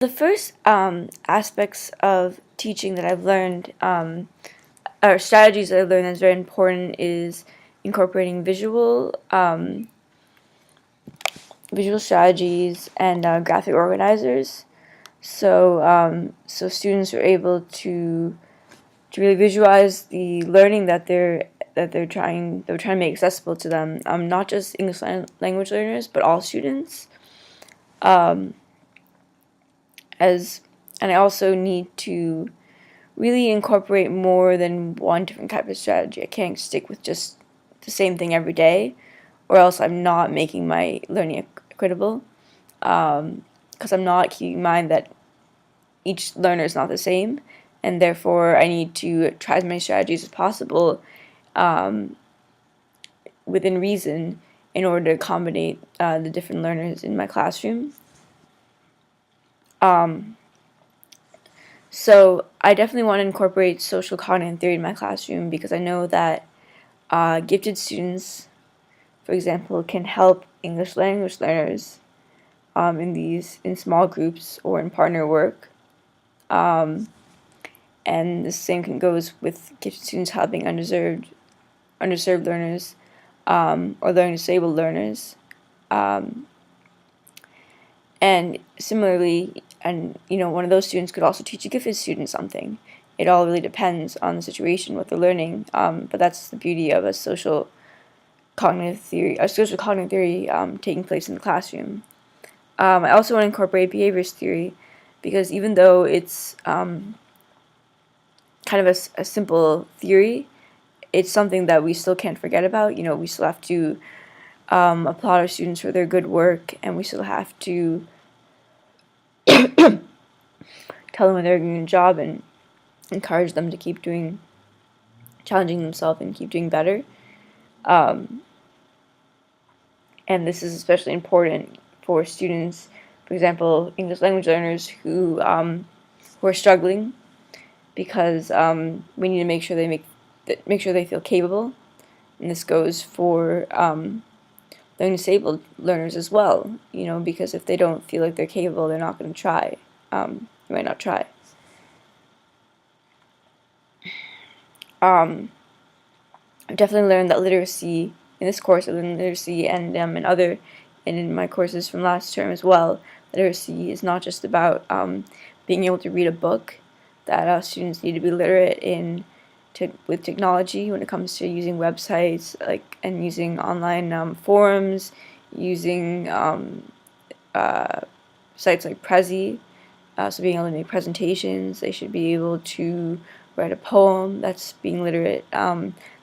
The first aspects of teaching that I've learned, or strategies that I've learned that's very important, is incorporating visual strategies and graphic organizers. So students are able to really visualize the learning that they're trying to make accessible to them. Not just English language learners, but all students. Um, and I also need to really incorporate more than one different type of strategy. I can't stick with just the same thing every day, or else I'm not making my learning equitable. Because I'm not keeping in mind that each learner is not the same, and therefore I need to try as many strategies as possible within reason in order to accommodate the different learners in my classroom. So I definitely want to incorporate social cognitive theory in my classroom because I know that gifted students, for example, can help English language learners in small groups or in partner work. And the same goes with gifted students helping underserved learners or learning disabled learners. And similarly, one of those students could also teach a gifted student something. It all really depends on the situation, what they're learning. But that's the beauty of a social cognitive theory taking place in the classroom. I also want to incorporate behaviorist theory because even though it's kind of a simple theory, it's something that we still can't forget about. We still have to applaud our students for their good work, and we still have to tell them when they're doing a job and encourage them to keep challenging themselves and keep doing better. And this is especially important for students, for example, English language learners who are struggling, because we need to make sure they feel capable, and this goes for learning disabled learners as well. Because if they don't feel like they're capable, they're not going to try. They might not try. I've definitely learned that literacy in this course. I've learned literacy and in my courses from last term as well. Literacy is not just about being able to read a book. That students need to be literate with technology when it comes to using websites and using online forums, using sites like Prezi. So being able to make presentations, they should be able to write a poem that's being literate.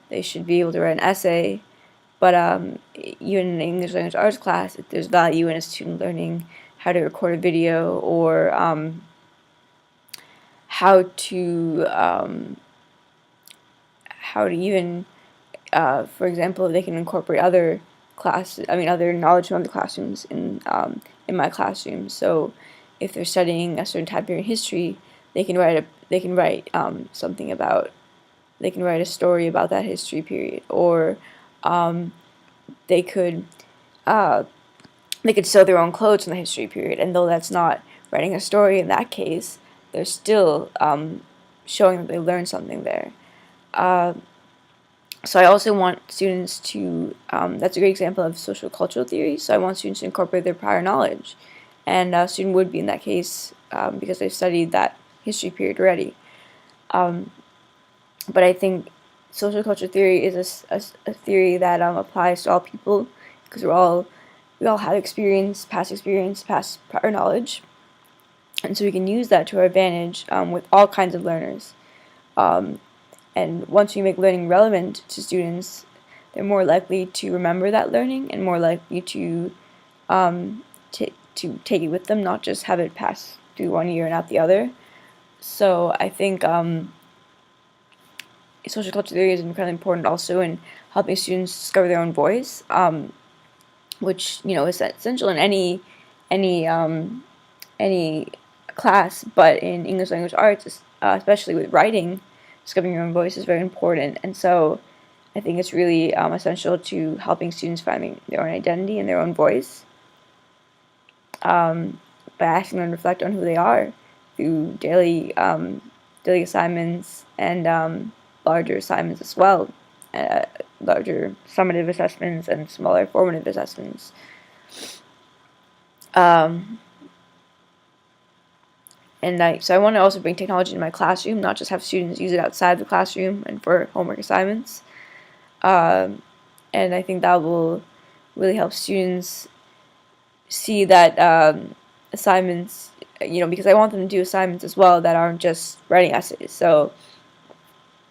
They should be able to write an essay. But even in an English language arts class, if there's value in a student learning how to record a video or how to even, for example, they can incorporate other knowledge from other classrooms in my classroom. So if they're studying a certain time period in history, they can write a story about that history period, or they could sew their own clothes in the history period. And though that's not writing a story in that case, they're still showing that they learned something there. So I also want students to, that's a great example of social cultural theory, so I want students to incorporate their prior knowledge. And a student would be in that case because they've studied that history period already. But I think social cultural theory is a theory that applies to all people, because we all have past prior knowledge, and so we can use that to our advantage with all kinds of learners. And once we make learning relevant to students, they're more likely to remember that learning and more likely to take it with them, not just have it pass through one ear and out the other. So I think social culture theory is incredibly important also in helping students discover their own voice, which is essential in any class, but in English language arts, especially with writing, discovering your own voice is very important. And so I think it's really essential to helping students finding their own identity and their own voice. But by asking them to reflect on who they are through daily assignments and larger assignments as well, uh, larger summative assessments and smaller formative assessments. So I want to also bring technology in my classroom, not just have students use it outside the classroom and for homework assignments. And I think that will really help students see that assignments, because I want them to do assignments as well that aren't just writing essays. So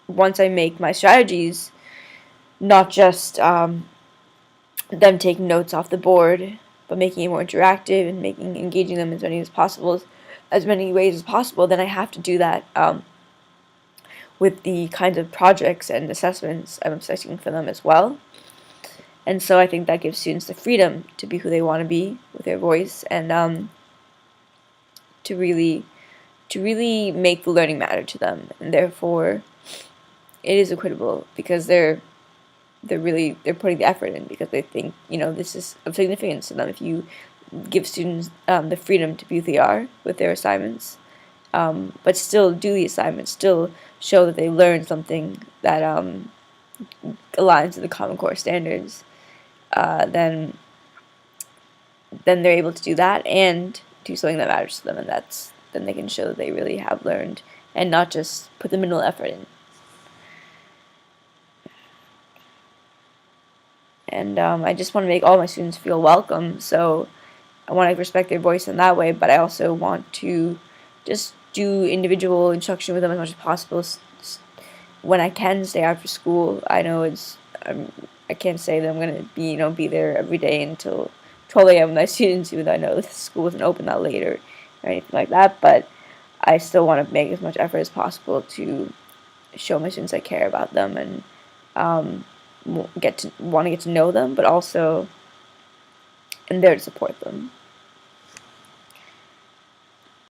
once I make my strategies not just them taking notes off the board, but making it more interactive and engaging them as many ways as possible, then I have to do that with the kinds of projects and assessments I'm expecting for them as well. And so I think that gives students the freedom to be who they want to be with their voice, and to really make the learning matter to them, and therefore it is equitable because they're putting the effort in because they think this is of significance to them. If you give students the freedom to be who they are with their assignments, but still do the assignments, still show that they learned something that aligns with the Common Core standards, then they're able to do that and do something that matters to them, and then they can show that they really have learned and not just put the minimal effort in. And I just want to make all my students feel welcome, so I want to respect their voice in that way, but I also want to just do individual instruction with them as much as possible. When I can stay after school, I know I can't say that I'm going to be there every day until 12 a.m. with my students, even though I know the school isn't open that late or anything like that, but I still want to make as much effort as possible to show my students I care about them and want to get to know them, but also I'm there to support them.